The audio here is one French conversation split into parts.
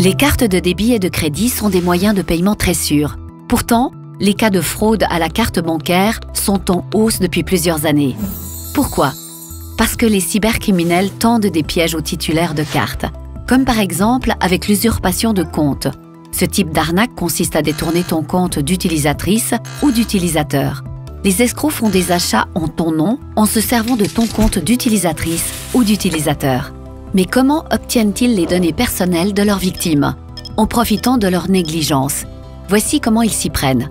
Les cartes de débit et de crédit sont des moyens de paiement très sûrs. Pourtant, les cas de fraude à la carte bancaire sont en hausse depuis plusieurs années. Pourquoi? Parce que les cybercriminels tendent des pièges aux titulaires de cartes, comme par exemple avec l'usurpation de compte. Ce type d'arnaque consiste à détourner ton compte d'utilisatrice ou d'utilisateur. Les escrocs font des achats en ton nom en se servant de ton compte d'utilisatrice ou d'utilisateur. Mais comment obtiennent-ils les données personnelles de leurs victimes? En profitant de leur négligence. Voici comment ils s'y prennent.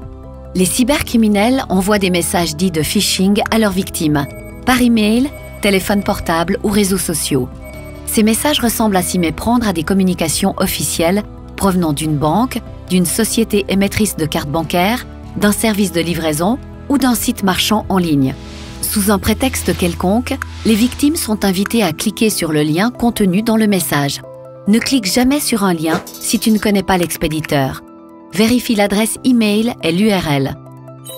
Les cybercriminels envoient des messages dits de phishing à leurs victimes, par email, téléphone portable ou réseaux sociaux. Ces messages ressemblent à s'y méprendre à des communications officielles provenant d'une banque, d'une société émettrice de cartes bancaires, d'un service de livraison ou d'un site marchand en ligne. Sous un prétexte quelconque, les victimes sont invitées à cliquer sur le lien contenu dans le message. Ne clique jamais sur un lien si tu ne connais pas l'expéditeur. Vérifie l'adresse email et l'URL.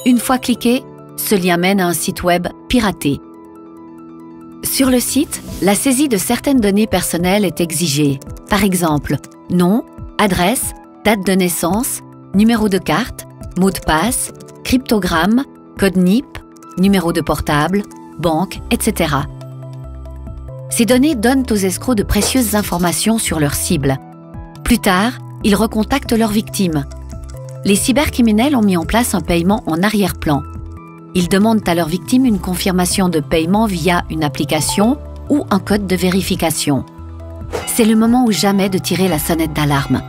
Une fois cliqué, ce lien mène à un site web piraté. Sur le site, la saisie de certaines données personnelles est exigée. Par exemple, nom, adresse, date de naissance, numéro de carte, mot de passe, cryptogramme, code NIP, numéro de portable, banque, etc. Ces données donnent aux escrocs de précieuses informations sur leur cible. Plus tard, ils recontactent leurs victimes. Les cybercriminels ont mis en place un paiement en arrière-plan. Ils demandent à leurs victimes une confirmation de paiement via une application ou un code de vérification. C'est le moment ou jamais de tirer la sonnette d'alarme.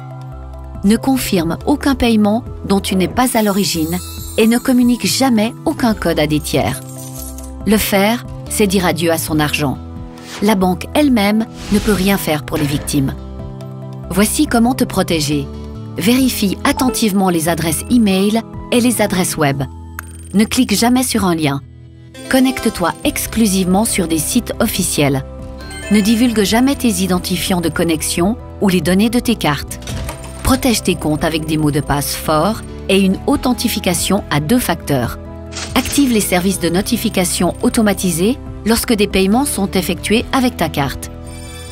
Ne confirme aucun paiement dont tu n'es pas à l'origine et ne communique jamais aucun code à des tiers. Le faire, c'est dire adieu à son argent. La banque elle-même ne peut rien faire pour les victimes. Voici comment te protéger. Vérifie attentivement les adresses e-mail et les adresses web. Ne clique jamais sur un lien. Connecte-toi exclusivement sur des sites officiels. Ne divulgue jamais tes identifiants de connexion ou les données de tes cartes. Protège tes comptes avec des mots de passe forts et une authentification à 2 facteurs. Active les services de notification automatisés lorsque des paiements sont effectués avec ta carte.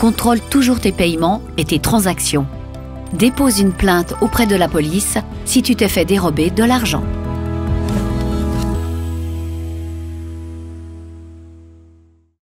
Contrôle toujours tes paiements et tes transactions. Dépose une plainte auprès de la police si tu t'es fait dérober de l'argent.